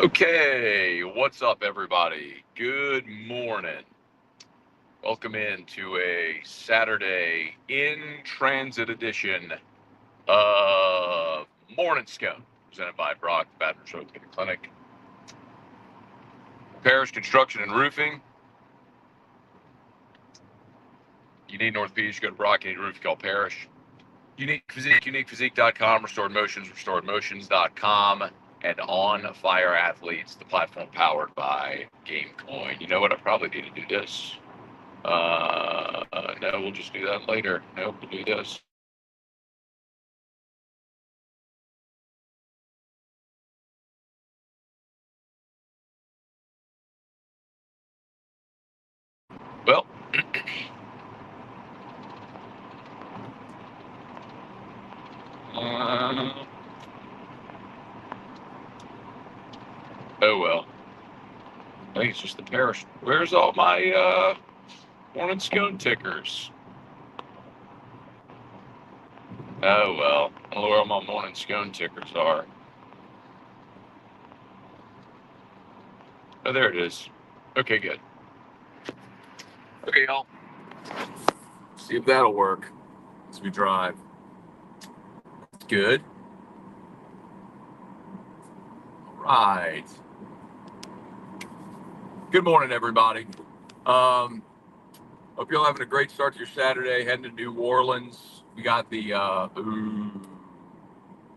Okay, what's up, everybody? Good morning. Welcome in to a Saturday in transit edition of Morning Scone, presented by Brock Baton Rouge Clinic. Parish Construction and Roofing. You need orthopedics, go to Brock. You need roof, call Parish. Unique Physique, uniquephysique.com, Restored Motions, restoredmotions.com, and On Fire Athletes, the platform powered by GameCoin. You know what? I probably need to do this. No, we'll just do that later. Nope, we'll do this. Well, uh, oh well. I think it's just the parish. Where's all my morning scone tickers? Oh well. I don't know where all my morning scone tickers are. Oh, there it is. Okay, good. Okay, y'all. See if that'll work as we drive. Good. All right. Good morning, everybody. Hope you're having a great start to your Saturday. Heading to New Orleans. We got the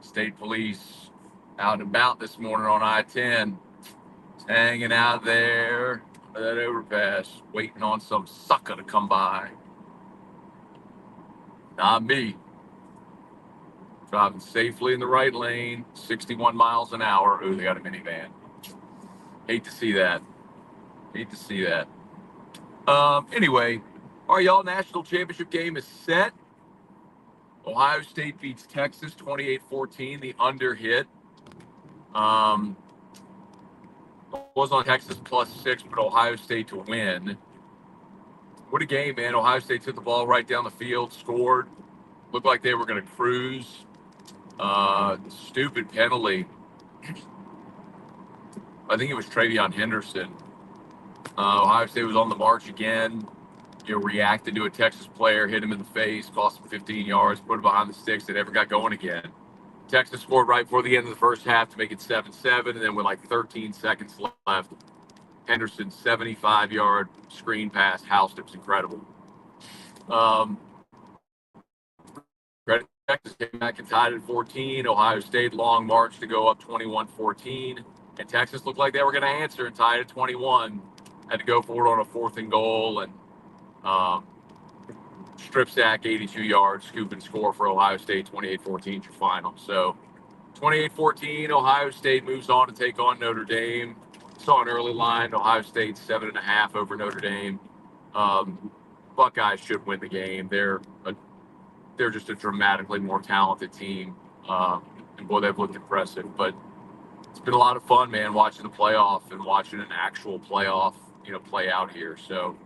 state police out and about this morning on I-10. Hanging out there at that overpass, waiting on some sucker to come by. Not me. Driving safely in the right lane, 61 miles an hour. Ooh, they got a minivan. Hate to see that. Hate to see that. Anyway, our y'all national championship game is set. Ohio State beats Texas 28-14. The under hit. Was on Texas +6, but Ohio State to win. What a game, man. Ohio State took the ball right down the field, scored. Looked like they were going to cruise. Stupid penalty. I think it was Travion Henderson. Ohio State was on the march again. Reacted to a Texas player, hit him in the face, cost him 15 yards, put him behind the sticks. They never got going again. Texas scored right before the end of the first half to make it 7-7, and then with like 13 seconds left, Henderson's 75-yard screen pass housed. It was incredible. Texas came back and tied at 14. Ohio State long march to go up 21-14. And Texas looked like they were going to answer and tie it at 21. Had to go for it on a 4th and goal and strip sack 82 yards, scoop and score for Ohio State, 28-14 your final. So 28-14, Ohio State moves on to take on Notre Dame. Saw an early line, Ohio State 7.5 over Notre Dame. Buckeyes should win the game. They're just a dramatically more talented team. And boy, they've looked impressive. But it's been a lot of fun, man, watching the playoff and watching an actual playoff, play out here. So,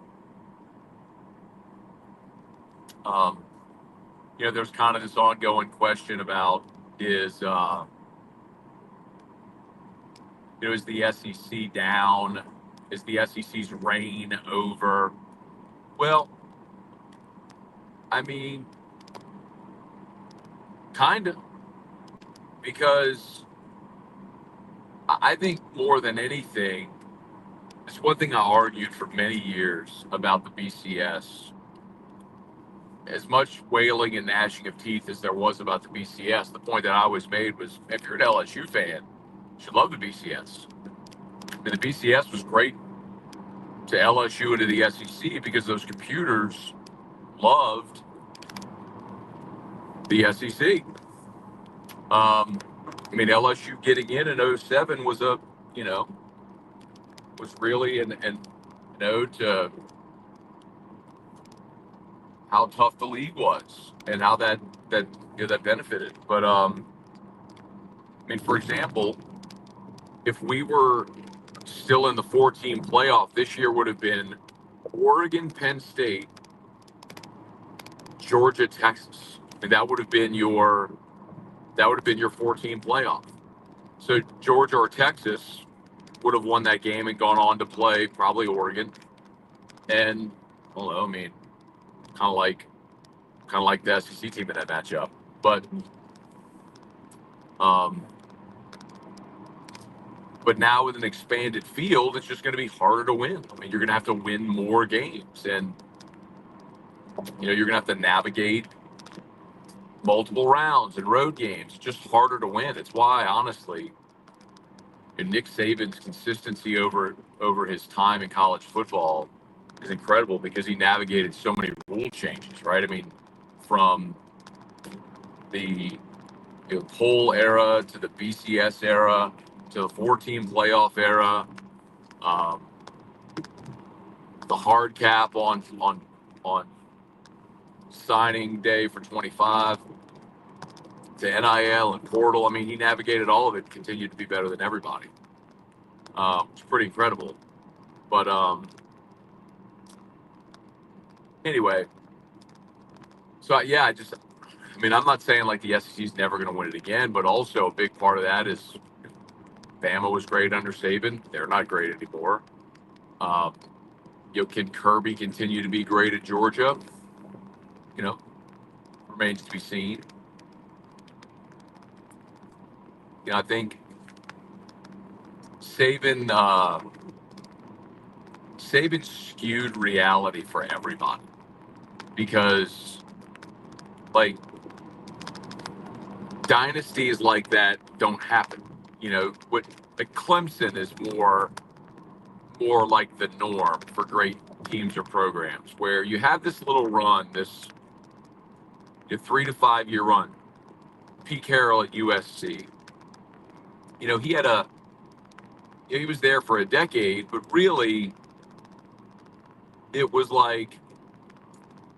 there's kind of this ongoing question about is the SEC down? Is the SEC's reign over? Well, I mean, kind of, because I think more than anything, it's one thing I argued for many years about the BCS. As much wailing and gnashing of teeth as there was about the BCS, the point that I always made was, if you're an LSU fan, you should love the BCS. I mean, the BCS was great to LSU and to the SEC because those computers loved the SEC. LSU getting in 07 was was really an ode to how tough the league was and how that benefited. But for example, if we were still in the 4-team playoff, this year would have been Oregon, Penn State, Georgia, Texas. That would have been your 4-team playoff. So Georgia or Texas would have won that game and gone on to play probably Oregon. And I don't know, I mean, kind of like the SEC team in that matchup. Um, but now with an expanded field, it's just going to be harder to win. I mean, you're going to have to win more games, and you're going to have to navigate multiple rounds and road games. It's just harder to win. It's why, honestly, Nick Saban's consistency over his time in college football is incredible because he navigated so many rule changes, right? I mean, from the poll era to the BCS era to the 4-team playoff era, um, the hard cap on signing day for 25, to NIL and portal. I mean, he navigated all of it, continued to be better than everybody. It's pretty incredible. But anyway, so yeah, I mean, I'm not saying like the SEC's never going to win it again, but also a big part of that is Bama was great under Saban. They're not great anymore. Um, can Kirby continue to be great at Georgia? Remains to be seen. I think Saban skewed reality for everybody because, like, dynasties like that don't happen. What like Clemson is more like the norm for great teams or programs, where you have this little run, this 3 to 5 year run. Pete Carroll at USC. He had he was there for a decade, but really it was like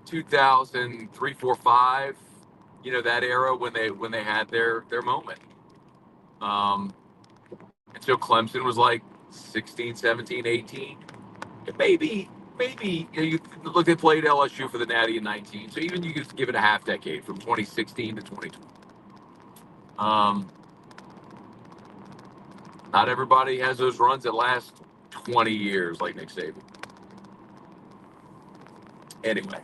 2003, 4, 5. That era when they had their moment. And so Clemson was like 16, 17, 18. And maybe you look, they played LSU for the Natty in 19. So even you could give it a half decade from 2016 to 2020. Not everybody has those runs that last 20 years like Nick Saban. Anyway,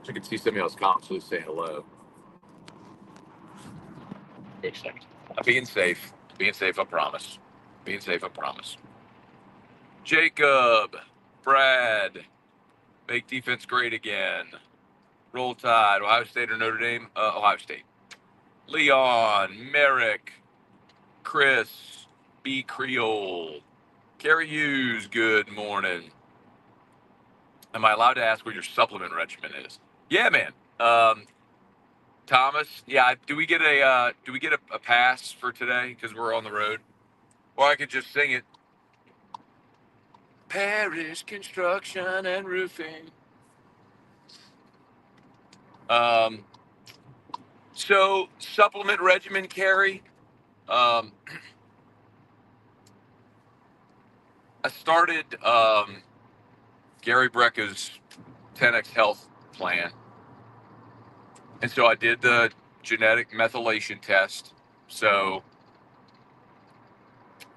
so you can see somebody else comments, say hello. I'm being safe. I promise. Being safe, I promise. Jacob, Brad, make defense great again. Roll Tide, Ohio State or Notre Dame? Ohio State. Leon, Merrick, Chris, B. Creole, Carrie Hughes, good morning. Am I allowed to ask what your supplement regimen is? Yeah, man. Thomas, yeah. Do we get a pass for today because we're on the road? Or I could just sing it. Parish Construction and Roofing. So supplement regimen, Carrie. I started Gary Brecka's 10X Health plan. And so I did the genetic methylation test. So,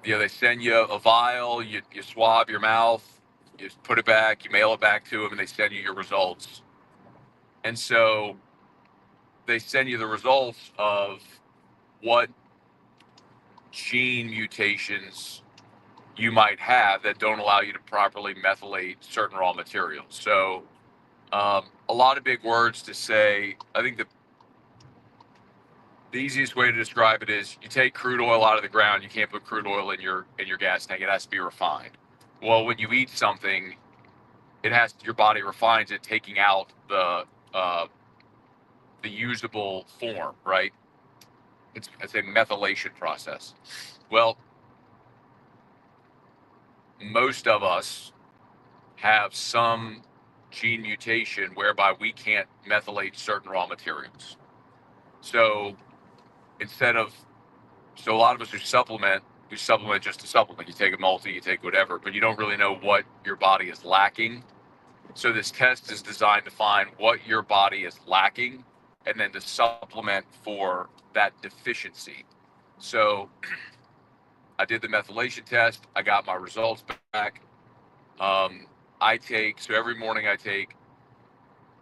they send you a vial, you swab your mouth, you put it back, you mail it back to them, and they send you your results. And so they send you the results of what gene mutations you might have that don't allow you to properly methylate certain raw materials. So a lot of big words to say. I think the easiest way to describe it is you take crude oil out of the ground. You can't put crude oil in your gas tank. It has to be refined. Well, when you eat something, your body refines it, taking out the usable form, right? It's a methylation process. Well, most of us have some gene mutation whereby we can't methylate certain raw materials. So a lot of us who supplement just to supplement. You take a multi, you take whatever, but you don't really know what your body is lacking. So this test is designed to find what your body is lacking and then to supplement for that deficiency. So I did the methylation test. I got my results back. So every morning I take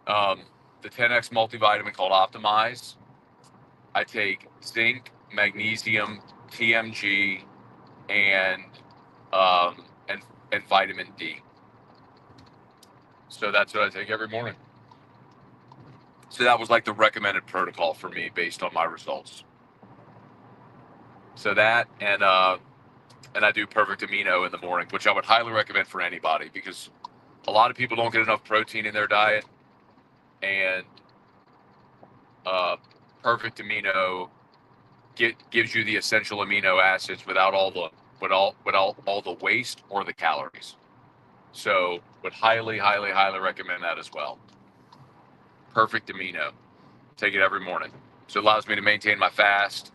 the 10x multivitamin called Optimize. I take zinc, magnesium, TMG, and um, and and vitamin D. So that's what I take every morning. So that was like the recommended protocol for me based on my results. So that and I do perfect amino in the morning, which I would highly recommend for anybody because a lot of people don't get enough protein in their diet, and uh, perfect amino gives you the essential amino acids without all the waste or the calories. So would highly recommend that as well. Perfect amino. Take it every morning. So it allows me to maintain my fast.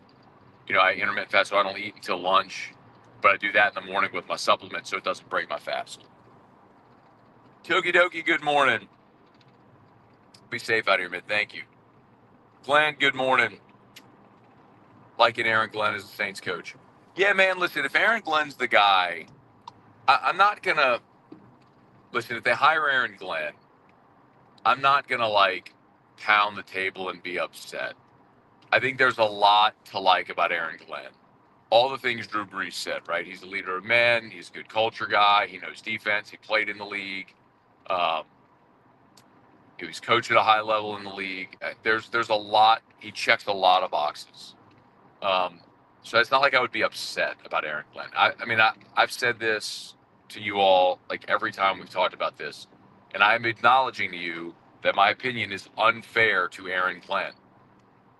I intermittent fast, so I don't eat until lunch, but I do that in the morning with my supplement so it doesn't break my fast. Toki Doki, good morning. Be safe out here, man. Thank you. Glenn, good morning. Liking Aaron Glenn as the Saints coach. Yeah, man, listen, if Aaron Glenn's the guy, I'm not going to, listen, if they hire Aaron Glenn, I'm not going to like pound the table and be upset. I think there's a lot to like about Aaron Glenn. All the things Drew Brees said, right? He's a leader of men. He's a good culture guy. He knows defense. He played in the league. He was coached at a high level in the league. There's a lot. He checks a lot of boxes. So it's not like I would be upset about Aaron Glenn. I've said this to you all like every time we've talked about this, and I'm acknowledging to you that my opinion is unfair to Aaron Glenn.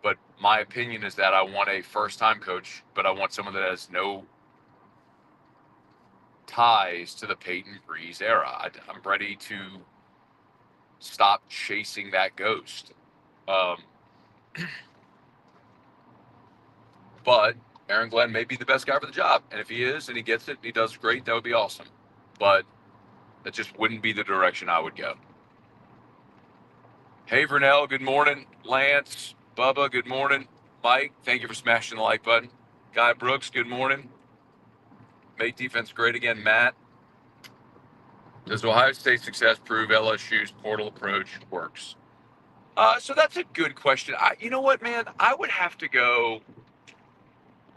But my opinion is that I want a first-time coach, but I want someone that has no ties to the Peyton Breeze era. I'm ready to stop chasing that ghost. But Aaron Glenn may be the best guy for the job. And if he is and he gets it and he does great, that would be awesome. But that just wouldn't be the direction I would go. Hey, Vernell, good morning. Lance, Bubba, good morning. Mike, thank you for smashing the like button. Guy Brooks, good morning. Made defense great again, Matt. Does Ohio State's success prove LSU's portal approach works? So that's a good question. You know what, man? I would have to go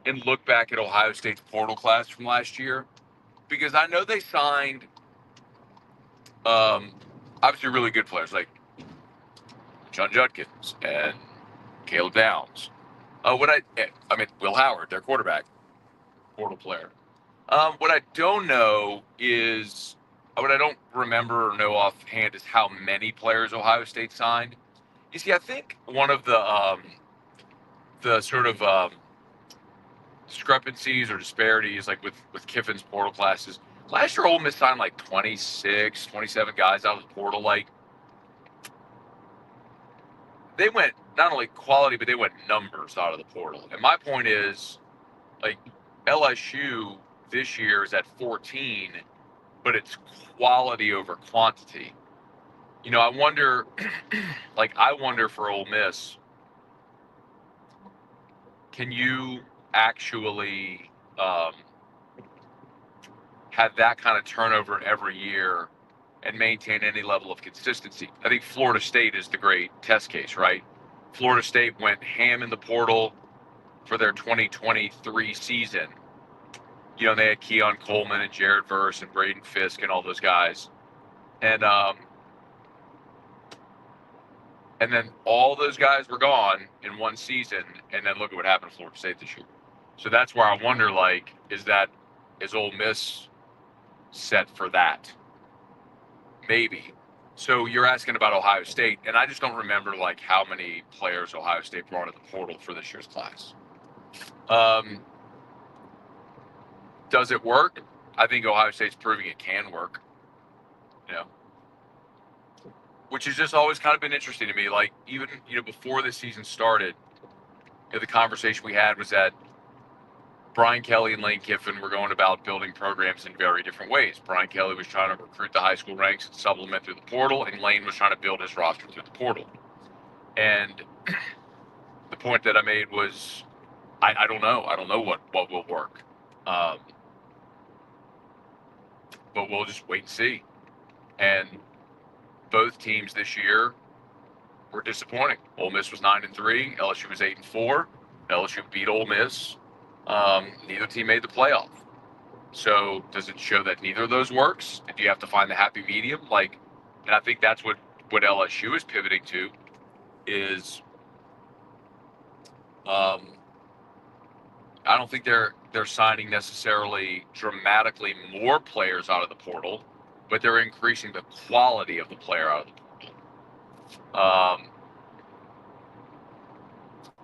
and look back at Ohio State's portal class from last year because I know they signed obviously really good players like John Judkins and Caleb Downs. Will Howard, their quarterback, portal player. What I don't know is what I don't remember or know offhand is how many players Ohio State signed. You see, I think one of the sort of discrepancies or disparities like with Kiffin's portal classes. Last year, Ole Miss signed like 26, 27 guys out of the portal. Like, they went not only quality, but they went numbers out of the portal. And my point is, like, LSU this year is at 14, but it's quality over quantity. I wonder, I wonder for Ole Miss, can you actually have that kind of turnover every year and maintain any level of consistency? I think Florida State is the great test case, right? Florida State went ham in the portal for their 2023 season. They had Keon Coleman and Jared Verse and Braden Fisk and all those guys. And then all those guys were gone in one season. And then look at what happened to Florida State this year. So that's where I wonder, is Ole Miss set for that? Maybe. So you're asking about Ohio State, and I just don't remember how many players Ohio State brought in the portal for this year's class. Does it work? I think Ohio State's proving it can work. Which has just always kind of been interesting to me. Even before the season started, the conversation we had was that Brian Kelly and Lane Kiffin were going about building programs in very different ways. Brian Kelly was trying to recruit the high school ranks and supplement through the portal, and Lane was trying to build his roster through the portal. And the point that I made was I don't know. I don't know what will work. Um, but we'll just wait and see. And both teams this year were disappointing. Ole Miss was 9-3. LSU was 8-4. LSU beat Ole Miss. Neither team made the playoff. So does it show that neither of those works? Do you have to find the happy medium? And I think that's what LSU is pivoting to is I don't think they're signing necessarily dramatically more players out of the portal, but they're increasing the quality of the player out of the portal.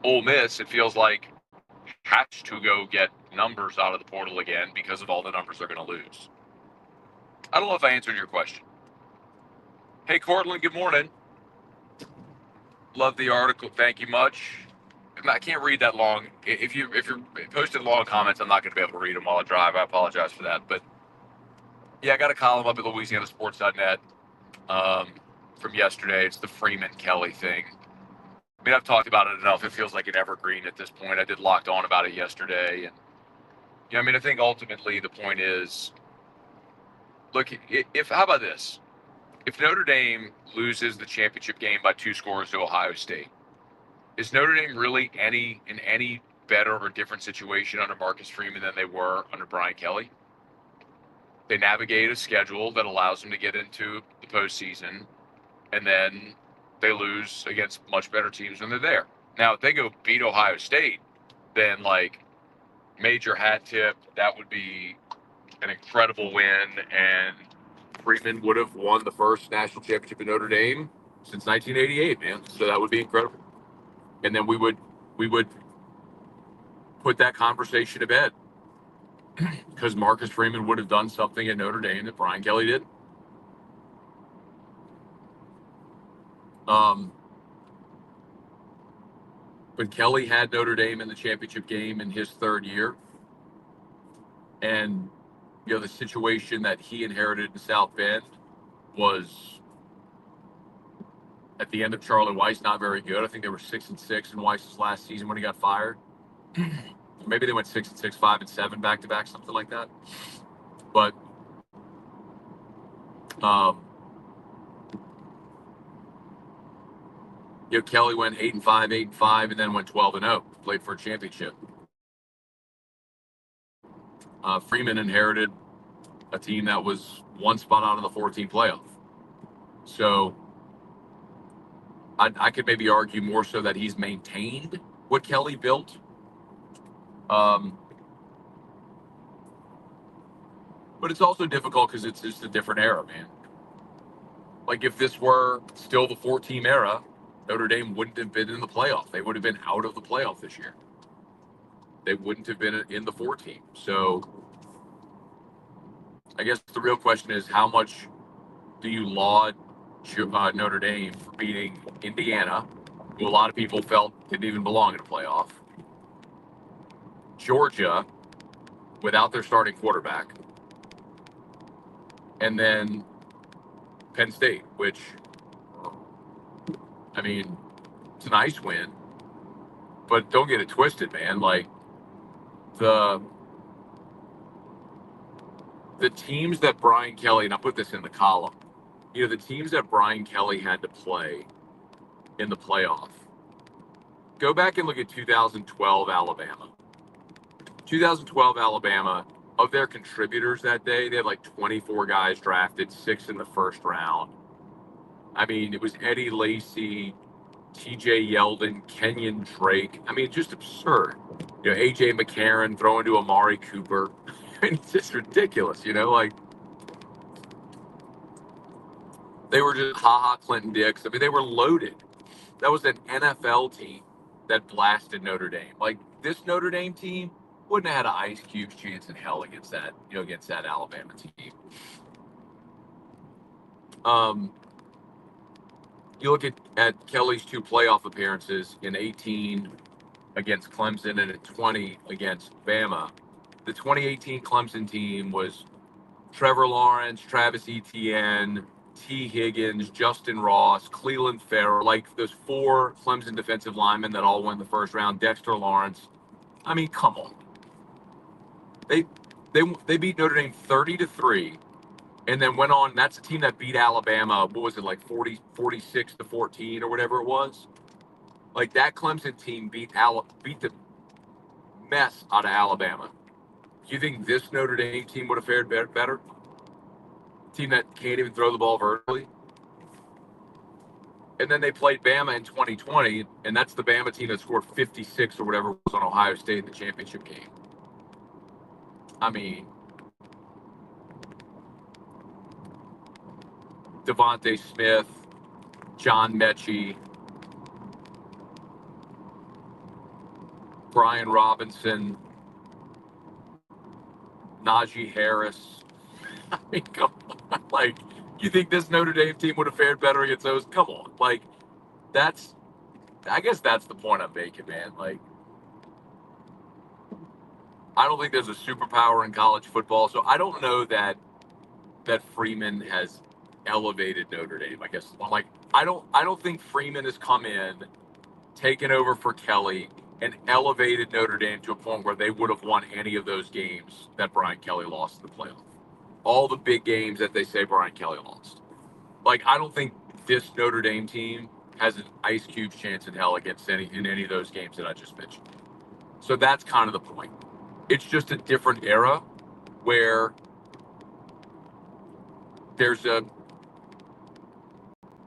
Ole Miss, it feels like, has to go get numbers out of the portal again because of all the numbers they're going to lose. I don't know if I answered your question. Hey, Cortland, good morning. Love the article. Thank you much. I can't read that long. If you're posting long comments, I'm not going to be able to read them while I drive. I apologize for that. But yeah, I got a column up at LouisianaSports.net from yesterday. It's the Freeman Kelly thing. I mean, I've talked about it enough. It feels like an evergreen at this point. I did Locked On about it yesterday, and I mean, I think ultimately the point is, look, if how about this? If Notre Dame loses the championship game by 2 scores to Ohio State, is Notre Dame really in any better or different situation under Marcus Freeman than they were under Brian Kelly? They navigate a schedule that allows them to get into the postseason, and then they lose against much better teams when they're there. Now, if they go beat Ohio State, then major hat tip, that would be an incredible win, and Freeman would have won the first national championship in Notre Dame since 1988, man. So that would be incredible. And then we would put that conversation to bed because Marcus Freeman would have done something at Notre Dame that Brian Kelly did. But Kelly had Notre Dame in the championship game in his 3rd year. And, the situation that he inherited in South Bend was, at the end of Charlie Weiss, not very good. I think they were 6-6 in Weiss's last season when he got fired. Maybe they went 6-6, 5-7 back-to-back, something like that. But Kelly went 8-5, 8-5, and then went 12-0. Played for a championship. Freeman inherited a team that was one spot out of the 14 playoff. So I could maybe argue more so that he's maintained what Kelly built. But it's also difficult because it's just a different era, man. Like, if this were still the 4-team era, Notre Dame wouldn't have been in the playoff. They would have been out of the playoff this year. They wouldn't have been in the 4-team. So I guess the real question is, how much do you laud Notre Dame for beating Indiana, who a lot of people felt didn't even belong in a playoff, Georgia, without their starting quarterback, and then Penn State, which, I mean, it's a nice win, but don't get it twisted, man. The teams that Brian Kelly, and I put this in the column, the teams that Brian Kelly had to play in the playoff. Go back and look at 2012 Alabama. 2012 Alabama, of their contributors that day, they had 24 guys drafted, 6 in the first round. I mean, it was Eddie Lacy, TJ Yeldon, Kenyon Drake. I mean, just absurd. AJ McCarron throwing to Amari Cooper. I mean, it's just ridiculous, they were just Clinton Dix. I mean, they were loaded. That was an NFL team that blasted Notre Dame. This Notre Dame team wouldn't have had an Ice Cube's chance in hell against that, against that Alabama team. You look at Kelly's 2 playoff appearances in 18 against Clemson and in 20 against Bama. The 2018 Clemson team was Trevor Lawrence, Travis Etienne, T. Higgins, Justin Ross, Cleveland Farrell, like those 4 Clemson defensive linemen that all went in the first round, Dexter Lawrence. I mean, come on. They beat Notre Dame 30-3 and then went on. That's a team that beat Alabama. What was it, like 46-14 or whatever it was? Like, that Clemson team beat the mess out of Alabama. Do you think this Notre Dame team would have fared better? Team that can't even throw the ball vertically. And then they played Bama in 2020, and that's the Bama team that scored 56 or whatever was on Ohio State in the championship game. I mean, Devontae Smith, John Mechie, Brian Robinson, Najee Harris. I mean, come on. Like, you think this Notre Dame team would have fared better against those? Come on. Like, I guess that's the point I'm making, man. Like, I don't think there's a superpower in college football, so I don't know that Freeman has elevated Notre Dame. I guess like I don't think Freeman has come in, taken over for Kelly, and elevated Notre Dame to a point where they would have won any of those games that Brian Kelly lost in the playoff. All the big games that they say Brian Kelly lost. Like, I don't think this Notre Dame team has an ice cube chance in hell against any of those games that I just mentioned. So that's kind of the point. It's just a different era where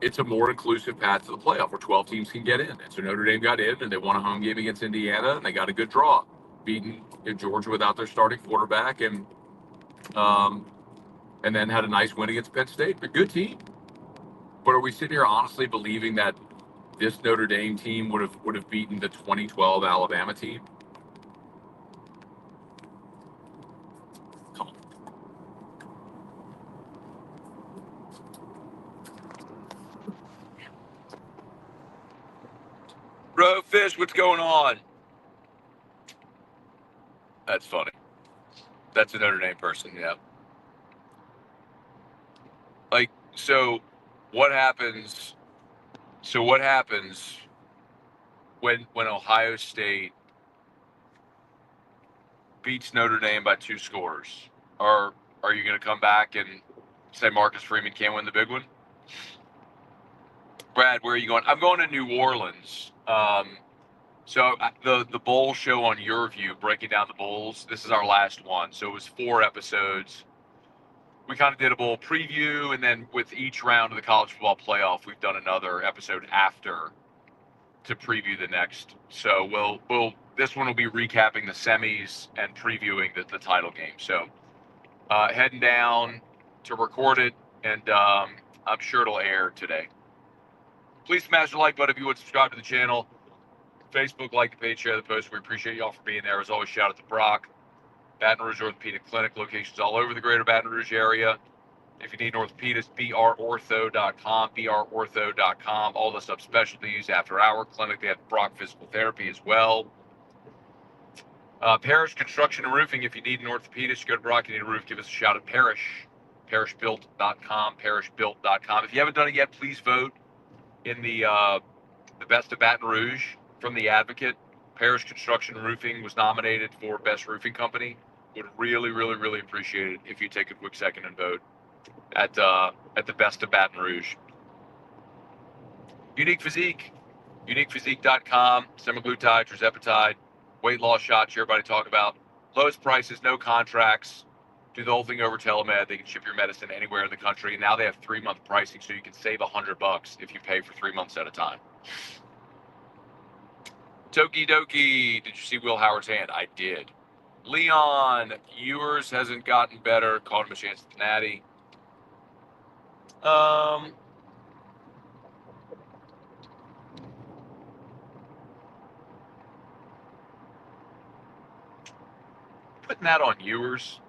it's a more inclusive path to the playoff where 12 teams can get in. And so Notre Dame got in, and they won a home game against Indiana, and they got a good draw, beating Georgia without their starting quarterback, and then had a nice win against Penn State. A good team. But are we sitting here honestly believing that this Notre Dame team would have beaten the 2012 Alabama team? Come on. Bro, Fish, what's going on? That's funny. That's a Notre Dame person, yeah. Like, so what happens? So what happens when Ohio State beats Notre Dame by 2 scores? Are you going to come back and say Marcus Freeman can't win the big one? Brad, where are you going? I'm going to New Orleans. So the bowl show on Your View, breaking down the bowls. This is our last one. So it was 4 episodes. We kind of did a bowl preview, and then with each round of the college football playoff, we've done another episode after to preview the next. So we'll this one will be recapping the semis and previewing the title game. So heading down to record it, and I'm sure it'll air today. Please smash the like button if you would, subscribe to the channel. Facebook, like the page, share the post. We appreciate y'all for being there. As always, shout out to Brock. Baton Rouge Orthopedic Clinic, locations all over the greater Baton Rouge area. If you need an orthopedist, brortho.com, brortho.com. All the subspecialties, after-hour clinic. They have Brock Physical Therapy as well. Parish Construction and Roofing. If you need an orthopedist, go to Brock. You need a roof, give us a shout at Parish. Parishbuilt.com, parishbuilt.com. If you haven't done it yet, please vote in the Best of Baton Rouge from the Advocate. Parish Construction and Roofing was nominated for Best Roofing Company. Would really, really, really appreciate it if you take a quick second and vote at the Best of Baton Rouge. Unique Physique, uniquephysique.com, semaglutide, tirzepatide, weight loss shots everybody talk about. Lowest prices, no contracts. Do the whole thing over telemed. They can ship your medicine anywhere in the country. And now they have 3-month pricing, so you can save $100 if you pay for 3 months at a time. Toki Doki, did you see Will Howard's hand? I did. Leon, Ewers hasn't gotten better. Called him a chance at the Natty. Putting that on Ewers.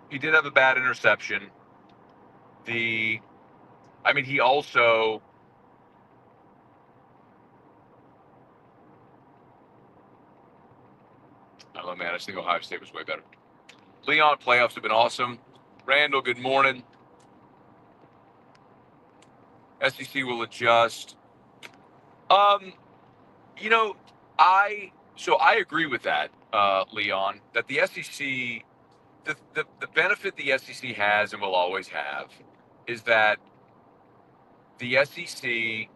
He did have a bad interception. He also I don't know, man. I just think Ohio State was way better. Leon, playoffs have been awesome. Randall, good morning. SEC will adjust. You know, I agree with that, Leon, that the SEC, the benefit the SEC has and will always have is that the SEC,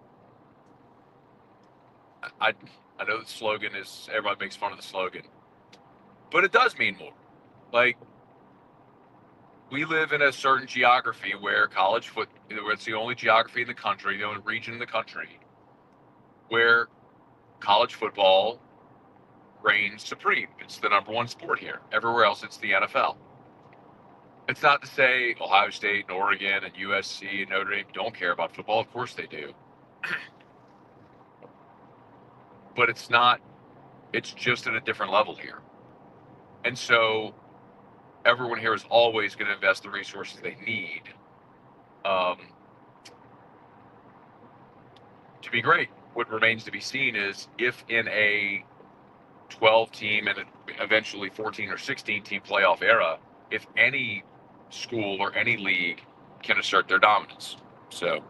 I know the slogan is, everyone makes fun of the slogan, but it does mean more. Like, we live in a certain geography where where it's the only geography in the country, the only region in the country where college football reigns supreme. It's the number one sport here. Everywhere else, it's the NFL. It's not to say Ohio State and Oregon and USC and Notre Dame don't care about football. Of course they do. But it's not, it's just at a different level here. And so everyone here is always going to invest the resources they need to be great. What remains to be seen is if in a 12 team and eventually 14 or 16 team playoff era, if any school or any league can assert their dominance. So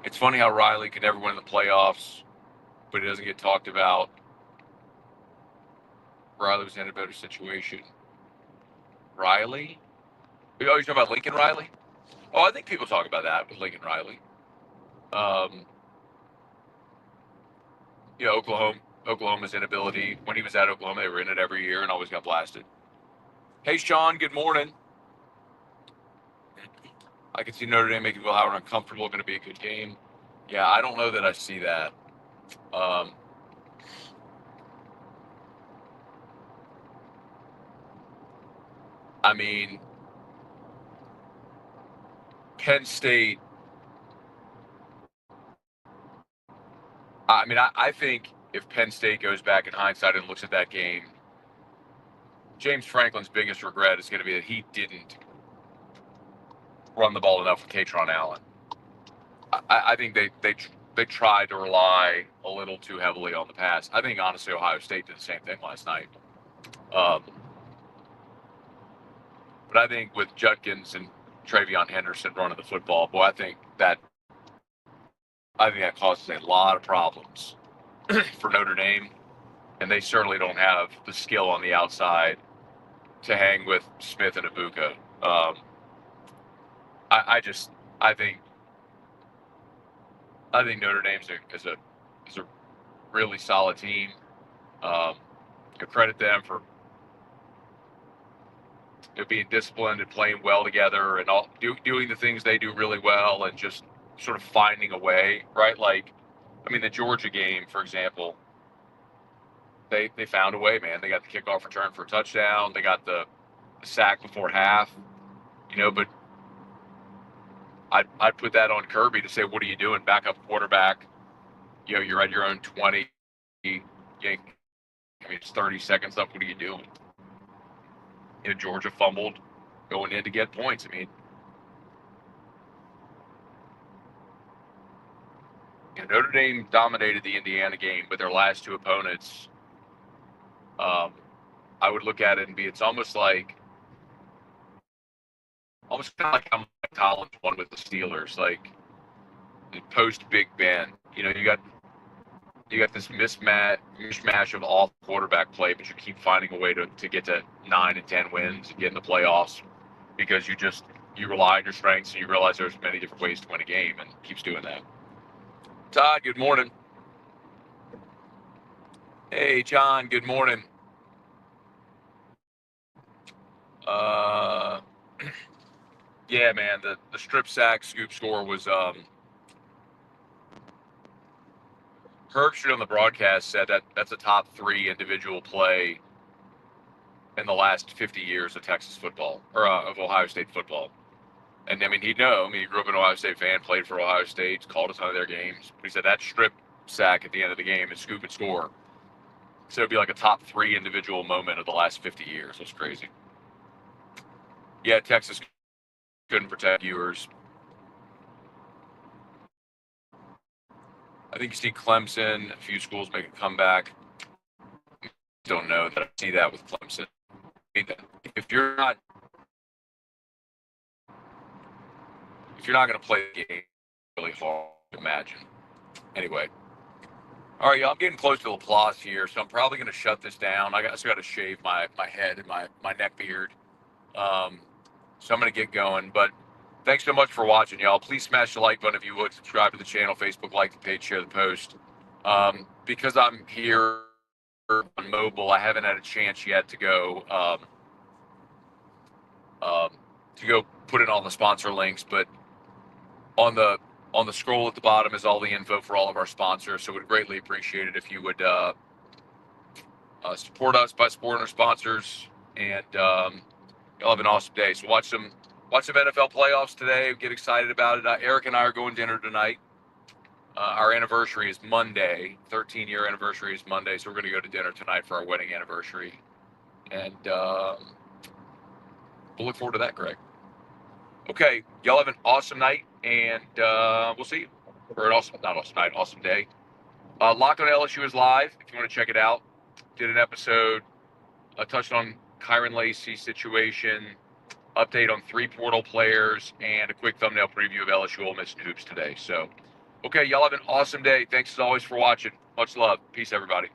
it's funny how Riley could never win the playoffs, but he doesn't get talked about. Riley was in a better situation. Riley? Oh, you're talking about Lincoln Riley? Oh, I think people talk about that with Lincoln Riley. Oklahoma's inability. When he was at Oklahoma, they were in it every year and always got blasted. Hey, Sean, good morning. I can see Notre Dame making Will Howard uncomfortable. Going to be a good game. Yeah, I don't know that I see that. I mean, Penn State. I think if Penn State goes back in hindsight and looks at that game, James Franklin's biggest regret is going to be that he didn't run the ball enough with Katron Allen. I think they tried to rely a little too heavily on the pass. I think, honestly, Ohio State did the same thing last night. But I think with Judkins and Travion Henderson running the football, boy, I think that causes a lot of problems for Notre Dame, and they certainly don't have the skill on the outside to hang with Smith and Ibuka. I think Notre Dame is a really solid team. Credit them for being disciplined and playing well together and doing the things they do really well and just sort of finding a way, right? Like, the Georgia game, for example, they found a way, man. They got the kickoff return for a touchdown. They got the sack before half, but I'd put that on Kirby to say, what are you doing? Backup quarterback. You're at your own 20. It's 30 seconds up. What are you doing? Georgia fumbled going in to get points. Notre Dame dominated the Indiana game, but their last two opponents, I would look at it and it's almost kind of like how Mike Collins won with the Steelers, like post Big Ben. You got this mishmash of off quarterback play, but you keep finding a way to get to 9 and 10 wins and get in the playoffs because you rely on your strengths and you realize there's many different ways to win a game, and keeps doing that. Todd, good morning. Hey, John, good morning. Yeah, man, the strip sack scoop score was Herbstreit on the broadcast said that's a top 3 individual play in the last 50 years of Texas football, or of Ohio State football. And he'd know. He grew up an Ohio State fan, played for Ohio State, called a ton of their games. But he said that strip sack at the end of the game and scoop and score. So it'd be like a top 3 individual moment of the last 50 years. That's crazy. Yeah, Texas couldn't protect Ewers. I think you see Clemson, a few schools make a comeback. Don't know that I see that with Clemson. if you're not going to play the game, it's really hard to imagine. Anyway, all right, y'all. I'm getting close to Laplace here, so I'm probably going to shut this down. I still got to shave my head and my neck beard. So I'm going to get going. But thanks so much for watching, y'all. Please smash the like button if you would. Subscribe to the channel, Facebook, like the page, share the post. Because I'm here on mobile, I haven't had a chance yet to go put it on the sponsor links. But on the scroll at the bottom is all the info for all of our sponsors. So we'd greatly appreciate it if you would support us by supporting our sponsors, and you'll have an awesome day. So watch some NFL playoffs today. Get excited about it. Eric and I are going to dinner tonight. Our anniversary is Monday. 13-year anniversary is Monday, so we're going to go to dinner tonight for our wedding anniversary, and we'll look forward to that, Greg. Okay, y'all have an awesome night, and we'll see you. Or awesome day. Locked on LSU is live if you want to check it out. Did an episode, touched on Kyron Lacey's situation, update on 3 portal players, and a quick thumbnail preview of LSU Ole Miss and hoops today. So, okay, y'all have an awesome day. Thanks as always for watching. Much love. Peace, everybody.